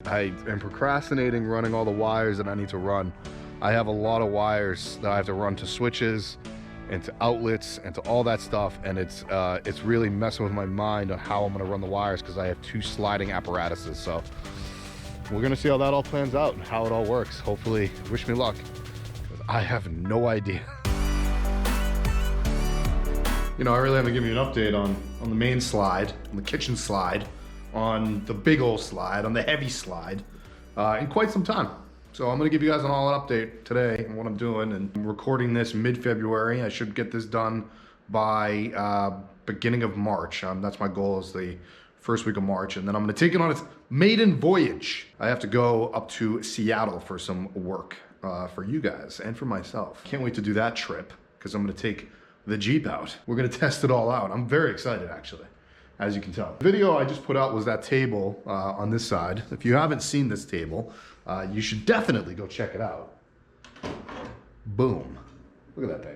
I am procrastinating running all the wires that I need to run. I have a lot of wires that I have to run to switches and to outlets and to all that stuff, and it's really messing with my mind on how I'm gonna run the wires because I have 2 sliding apparatuses. So we're gonna see how that all plans out and how it all works. Hopefully, wish me luck, because I have no idea. You know, I really haven't given you an update on the main slide, on the kitchen slide, on the big old slide, on the heavy slide, in quite some time. So I'm gonna give you guys an all-in update today on what I'm doing, and I'm recording this mid-February. I should get this done by beginning of March. That's my goal, is the first week of March, and then I'm gonna take it on its maiden voyage. I have to go up to Seattle for some work for you guys and for myself. Can't wait to do that trip, because I'm gonna take the Jeep out. We're gonna test it all out. I'm very excited, actually, as you can tell. The video I just put out was that table on this side. If you haven't seen this table, you should definitely go check it out. Boom. Look at that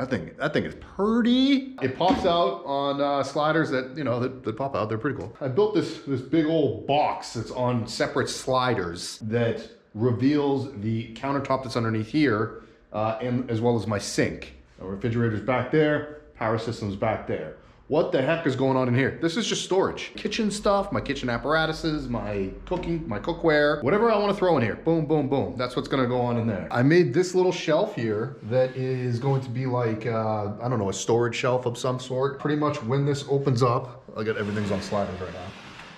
thing. That thing is pretty. It pops out on sliders that, you know, that pop out. They're pretty cool. I built this big old box that's on separate sliders that reveals the countertop that's underneath here, and as well as my sink. The refrigerator's back there, power system's back there. What the heck is going on in here? This is just storage. Kitchen stuff, my kitchen apparatuses, my cookware, whatever I want to throw in here. Boom, boom, boom. That's what's gonna go on in there. I made this little shelf here that is going to be like, I don't know, a storage shelf of some sort. Pretty much when this opens up, I got everything's on sliders right now.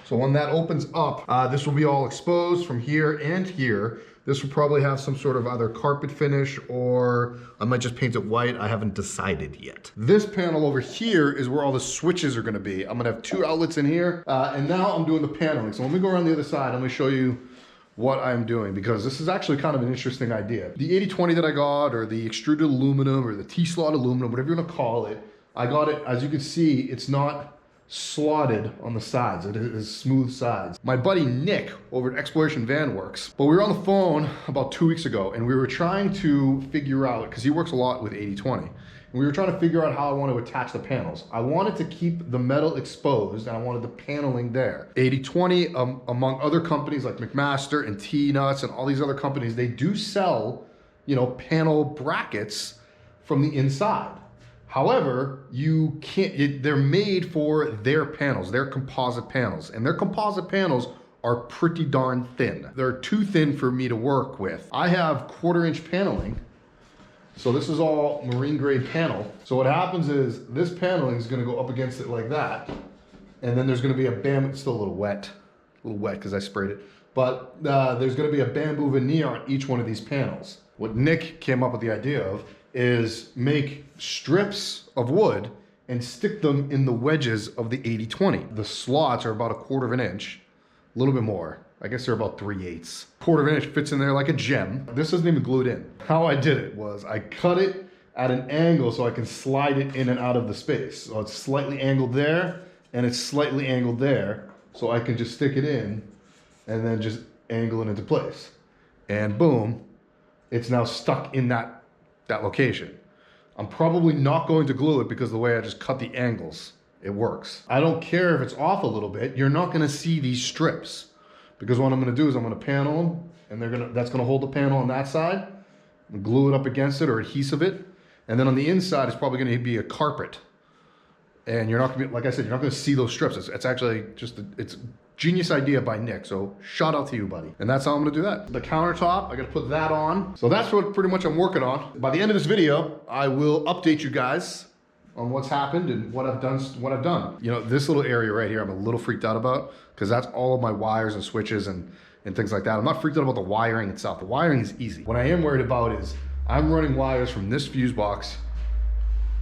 So when that opens up, this will be all exposed from here and here. This will probably have some sort of either carpet finish, or I might just paint it white. I haven't decided yet. This panel over here is where all the switches are gonna be. I'm gonna have 2 outlets in here, and now I'm doing the paneling. So let me go around the other side. I'm gonna show you what I'm doing, because this is actually kind of an interesting idea. The 80/20 that I got, or the extruded aluminum, or the T-slot aluminum, whatever you wanna call it, I got it, as you can see, it's not slotted on the sides. It is smooth sides. My buddy Nick over at Exploration Van Works, but we were on the phone about 2 weeks ago, and we were trying to figure out, because he works a lot with 80/20, and we were trying to figure out how I want to attach the panels. I wanted to keep the metal exposed, and I wanted the paneling there. 80/20, among other companies like McMaster and T-Nuts and all these other companies, they do sell, you know, panel brackets from the inside. However, you can't, they're made for their panels, their composite panels, and their composite panels are pretty darn thin. They're too thin for me to work with. I have 1/4-inch paneling, so this is all marine grade panel. So what happens is this paneling is gonna go up against it like that, and then there's gonna be a bamboo, it's still a little wet because I sprayed it, but there's gonna be a bamboo veneer on each one of these panels. What Nick came up with the idea of is make strips of wood and stick them in the wedges of the 80/20. The slots are about 1/4 of an inch, a little bit more. I guess they're about 3/8. 1/4 of an inch fits in there like a gem. This isn't even glued in. How I did it was I cut it at an angle so I can slide it in and out of the space. So it's slightly angled there, and it's slightly angled there, so I can just stick it in and then just angle it into place. And boom, it's now stuck in that location. I'm probably not going to glue it because of the way I just cut the angles, it works. I don't care if it's off a little bit, you're not gonna see these strips, because what I'm gonna do is I'm gonna panel them, and that's gonna hold the panel on that side, and glue it up against it or adhesive it, and then on the inside it's probably gonna be a carpet. And you're not gonna be, like I said, you're not gonna see those strips. It's actually just, it's genius idea by Nick, so shout out to you, buddy. And that's how I'm gonna do that. The countertop, I gotta put that on. So that's what pretty much I'm working on. By the end of this video, I will update you guys on what's happened and what I've done. You know, this little area right here, I'm a little freaked out about, because that's all of my wires and switches and things like that. I'm not freaked out about the wiring itself. The wiring is easy. What I am worried about is I'm running wires from this fuse box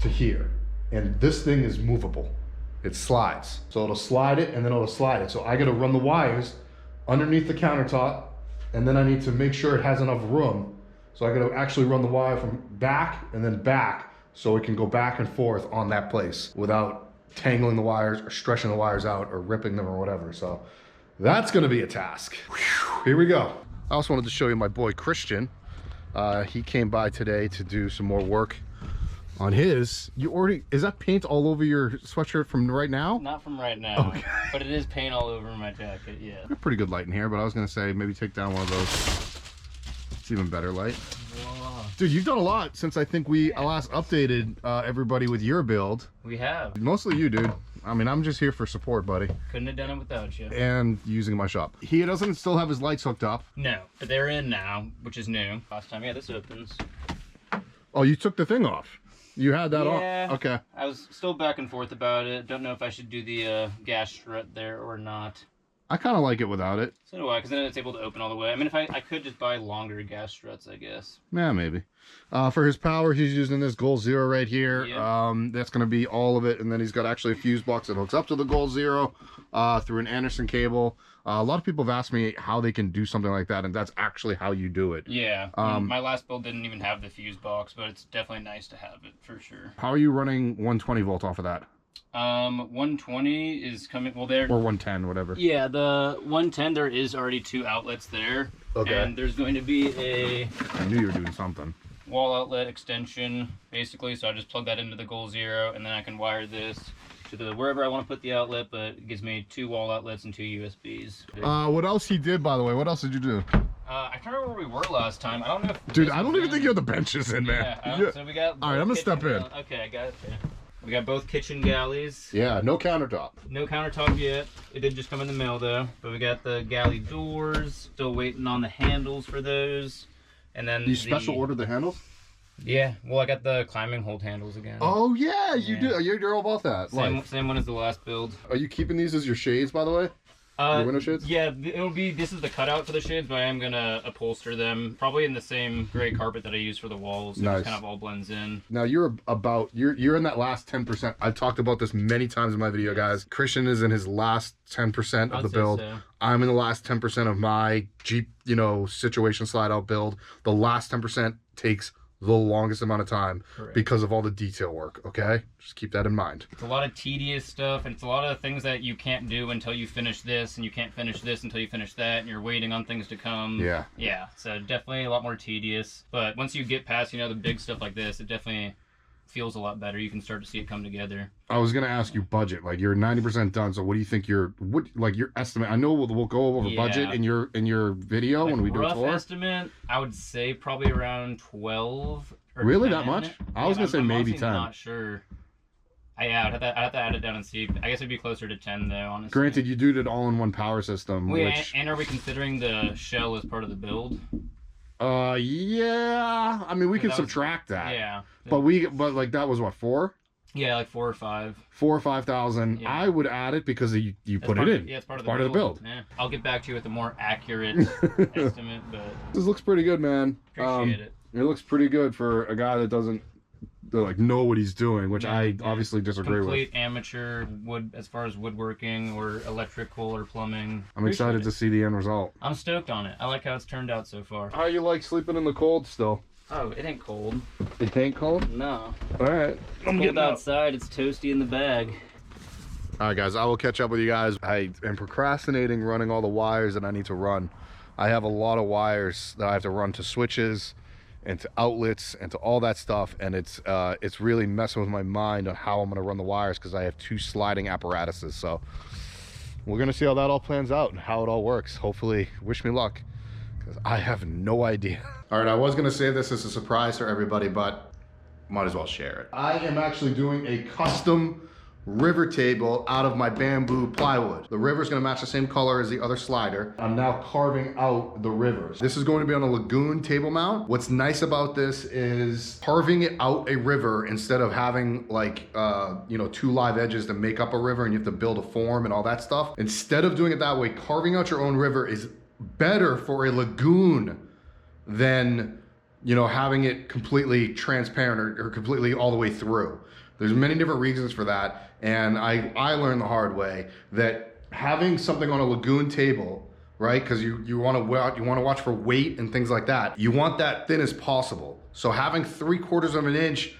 to here, and this thing is movable. It slides. So it'll slide it and then it'll slide it. So I gotta run the wires underneath the countertop, and then I need to make sure it has enough room. So I gotta actually run the wire from back and then back, so it can go back and forth on that place without tangling the wires or stretching the wires out or ripping them or whatever. So that's gonna be a task. Whew, here we go. I also wanted to show you my boy Christian. He came by today to do some more work On his, you already, is that paint all over your sweatshirt from right now? Not from right now, okay. But it is paint all over my jacket, yeah. Got pretty good light in here, but I was gonna say maybe take down one of those. It's even better light. Whoa. Dude, you've done a lot since I think we last updated everybody with your build. We have. Mostly you, dude. I mean, I'm just here for support, buddy. Couldn't have done it without you. And using my shop. He doesn't still have his lights hooked up. No, but they're in now, which is new. Last time, yeah, this opens. Oh, you took the thing off. You had that Yeah, on. Okay. I was still back and forth about it. Don't know if I should do the gas strut there or not. I kind of like it without it. So do I, because then it's able to open all the way. I mean, if I could just buy longer gas struts, I guess. Yeah, maybe. For his power, he's using this Goal Zero right here. Yep. That's going to be all of it. And then he's got actually a fuse box that hooks up to the Goal Zero through an Anderson cable. A lot of people have asked me how they can do something like that, and that's actually how you do it. Yeah. My last build didn't even have the fuse box, but it's definitely nice to have it, for sure. How are you running 120 volt off of that? 120 is coming, well, there. Or 110, whatever. Yeah, the 110, there is already 2 outlets there. Okay. And there's going to be a I knew you were doing something. wall outlet extension, basically. So I just plug that into the Goal Zero, and then I can wire this to the wherever I want to put the outlet, but it gives me 2 wall outlets and 2 USBs. What else he did, by the way? What else did you do? I can't remember where we were last time. I don't know if... Dude, I don't even think you have the benches in, man. Yeah, so we got... All right, I'm gonna step in. Okay, I got it. Yeah. We got both kitchen galleys. Yeah, no countertop. No countertop yet. It did just come in the mail though. But we got the galley doors. Still waiting on the handles for those. And then You special ordered the handles? Yeah. Well, I got the climbing hold handles again. Oh yeah, you do. You're all about that. Same one as the last build. Are you keeping these as your shades, by the way? Your window shades? Yeah, it'll be. This is the cutout for the shades, but I am gonna upholster them probably in the same gray carpet that I use for the walls. So nice. It just kind of all blends in. Now you're in that last 10%. I've talked about this many times in my video, guys. Christian is in his last 10% of the build. So. I'm in the last 10% of my Jeep, situation slide out build. The last 10% takes the longest amount of time. Correct. Because of all the detail work, okay? Just keep that in mind. It's a lot of tedious stuff, and it's a lot of things that you can't do until you finish this, and you can't finish this until you finish that, and you're waiting on things to come. Yeah. Yeah, so definitely a lot more tedious. But once you get past, the big stuff like this, it definitely feels a lot better. You can start to see it come together. I was gonna ask you budget. Like you're 90% done. So what do you think your estimate? I know we'll go over budget in your video when we do a tour. Rough estimate, I would say probably around 12. Or really 10. that much? I was gonna say maybe 10. I'm not sure. I'd have to add it down and see. I guess it'd be closer to 10 though, honestly. Granted, you do it all in one power system. And are we considering the shell as part of the build? Yeah. I mean, we can subtract that. Yeah. But like that was what, 4? Yeah, like 4 or 5. 4 or 5,000. Yeah. I would add it because you put it in. Yeah, it's part of the build. Yeah. I'll get back to you with a more accurate estimate, but this looks pretty good, man. Appreciate it. It looks pretty good for a guy that doesn't know what he's doing, which I obviously disagree with. Complete amateur wood as far as woodworking or electrical or plumbing. I'm excited to see the end result. I'm stoked on it. I like how it's turned out so far. How you like sleeping in the cold still? Oh, it ain't cold. It ain't cold? No. All right. I'm getting outside. It's toasty in the bag. All right, guys. I will catch up with you guys. I am procrastinating running all the wires that I need to run. I have a lot of wires that I have to run to switches and to outlets and to all that stuff, and it's really messing with my mind on how I'm going to run the wires because I have 2 sliding apparatuses. So we're going to see how that all plans out and how it all works. Hopefully, wish me luck because I have no idea. All right, I was going to say this as a surprise for everybody, but might as well share it. I am actually doing a custom river table out of my bamboo plywood. The river is going to match the same color as the other slider. I'm now carving out the rivers. This is going to be on a lagoon table mount. What's nice about this is carving it out a river instead of having like 2 live edges to make up a river and you have to build a form and all that stuff. Instead of doing it that way, carving out your own river is better for a lagoon than having it completely transparent or completely all the way through. There's many different reasons for that, and I learned the hard way that having something on a lagoon table, right? Because you want to watch for weight and things like that. You want that thin as possible. So having 3/4 of an inch,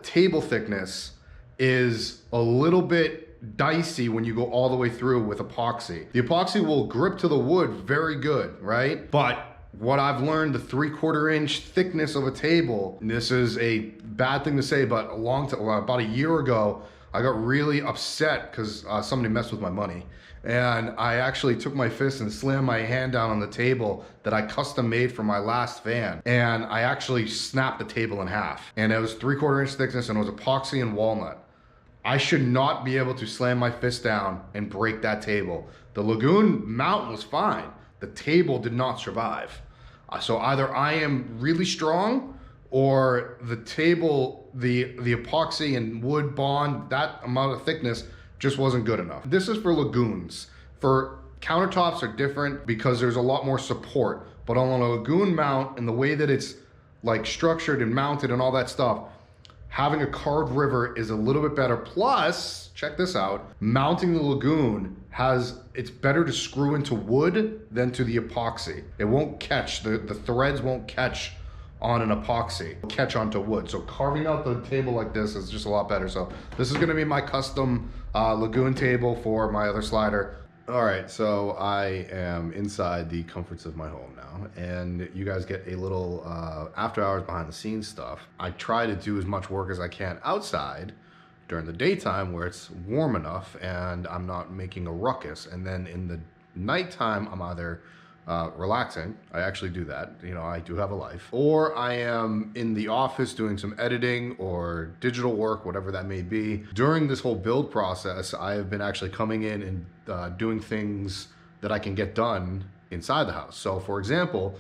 table thickness is a little bit dicey when you go all the way through with epoxy. The epoxy will grip to the wood very good, right? But what I've learned, the 3/4 inch thickness of a table, and this is a bad thing to say, but about a year ago, I got really upset because somebody messed with my money. And I actually took my fist and slammed my hand down on the table that I custom made for my last van. And I actually snapped the table in half. And it was 3/4 inch thickness and it was epoxy and walnut. I should not be able to slam my fist down and break that table. The Lagoon mount was fine. The table did not survive. So either I am really strong or the table, the epoxy and wood bond, that amount of thickness just wasn't good enough. This is for Lagoons. For countertops are different because there's a lot more support. But on a Lagoon mount and the way that it's like structured and mounted and all that stuff, having a carved river is a little bit better. Plus, check this out, mounting the Lagoon it's better to screw into wood than to the epoxy. It won't catch, the threads won't catch on an epoxy, catch onto wood. So carving out the table like this is just a lot better. So this is gonna be my custom Lagoon table for my other slider. All right, so I am inside the comforts of my home now, and you guys get a little after hours behind the scenes stuff. I try to do as much work as I can outside during the daytime where it's warm enough and I'm not making a ruckus. And then in the nighttime, I'm either relaxing. I actually do that. You know, I do have a life. Or I am in the office doing some editing or digital work, whatever that may be. During this whole build process, I have been actually coming in and doing things that I can get done inside the house. So for example,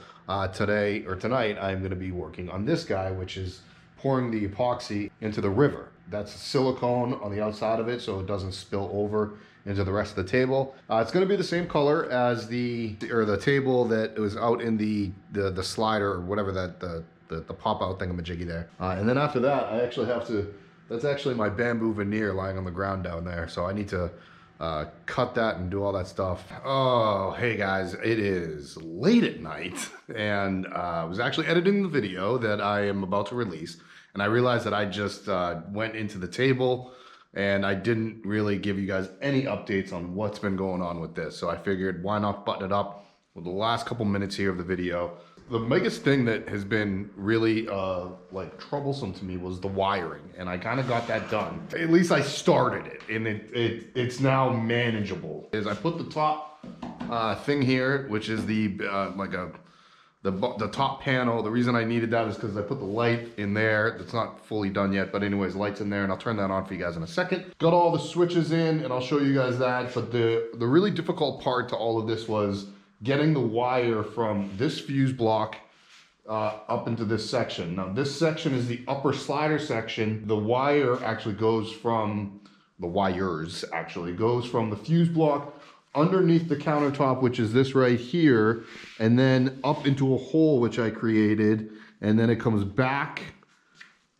tonight, I'm gonna be working on this guy, which is pouring the epoxy into the river. That's silicone on the outside of it so it doesn't spill over into the rest of the table. It's gonna be the same color as the table that was out in the slider or whatever the pop-out thingamajiggy there. And then after that, I actually have to, that's actually my bamboo veneer lying on the ground down there. So I need to cut that and do all that stuff. Oh, hey guys, it is late at night and I was actually editing the video that I am about to release. And I realized that I just went into the table and I didn't really give you guys any updates on what's been going on with this. So I figured why not button it up with the last couple minutes here of the video. The biggest thing that has been really like troublesome to me was the wiring, and I kind of got that done. At least I started it, and it's now manageable. Is I put the top thing here, which is the top panel. The reason I needed that is because I put the light in there. It's not fully done yet, but anyways, light's in there, and I'll turn that on for you guys in a second. Got all the switches in, and I'll show you guys that. But the really difficult part to all of this was getting the wire from this fuse block up into this section. Now, this section is the upper slider section. The wire actually goes from, the wires actually goes from the fuse block underneath the countertop, which is this right here, and then up into a hole which I created, and then it comes back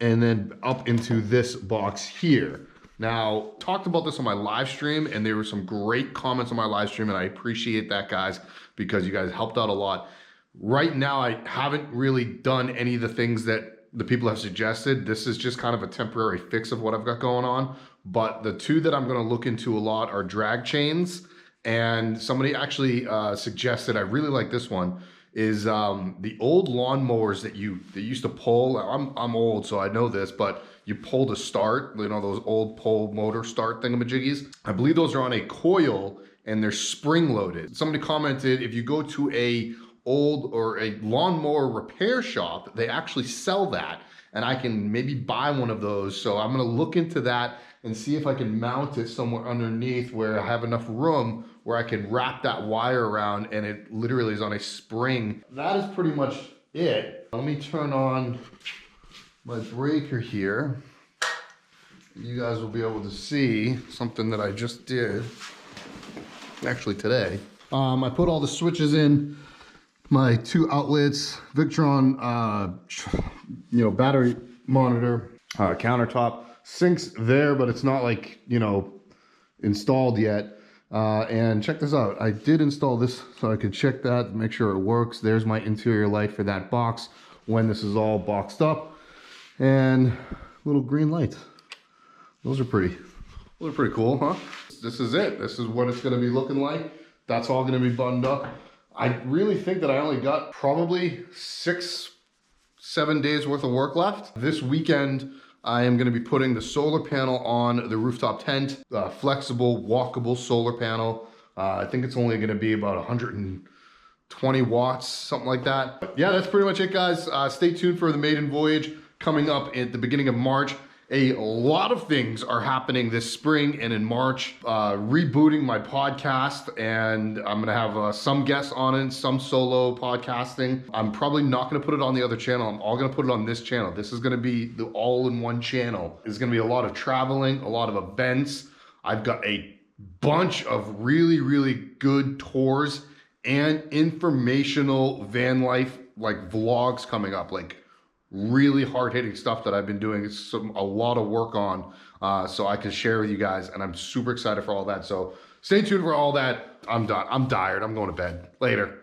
and then up into this box here. Now, talked about this on my live stream, and there were some great comments on my live stream, and I appreciate that, guys, because you guys helped out a lot. Right now, I haven't really done any of the things that the people have suggested. This is just kind of a temporary fix of what I've got going on. But the two that I'm gonna look into a lot are drag chains. And somebody actually suggested, I really like this one, is the old lawnmowers that they used to pull. I'm old, so I know this, but you pull to start, you know, those old pull motor start thingamajiggies. I believe those are on a coil and they're spring loaded. Somebody commented, if you go to a lawnmower repair shop, they actually sell that, and I can maybe buy one of those. So I'm gonna look into that and see if I can mount it somewhere underneath where I have enough room where I can wrap that wire around and it literally is on a spring. That is pretty much it. Let me turn on my breaker here. You guys will be able to see something that I just did, actually today. I put all the switches in, my 2 outlets, Victron, battery monitor, countertop, sinks there, but it's not like, installed yet. And check this out. I did install this so I could check that, make sure it works. There's my interior light for that box when this is all boxed up. And little green lights. Those are pretty cool, huh? This is it. This is what it's gonna be looking like. That's all gonna be buttoned up. I really think that I only got probably 6-7 days worth of work left. This weekend, I am going to be putting the solar panel on the rooftop tent, flexible, walkable solar panel. I think it's only going to be about 120 watts, something like that. But yeah, that's pretty much it, guys. Stay tuned for the maiden voyage coming up at the beginning of March. A lot of things are happening this spring and in March. Rebooting my podcast, and I'm gonna have some guests on it, some solo podcasting. I'm probably not gonna put it on the other channel. I'm all gonna put it on this channel. This is gonna be the all-in-one channel. There's gonna be a lot of traveling, a lot of events. I've got a bunch of really, really good tours and informational van life like vlogs coming up, like really hard-hitting stuff that I've been doing. It's a lot of work on, so I can share with you guys, and I'm super excited for all that. So stay tuned for all that. I'm done. I'm tired. I'm going to bed. Later.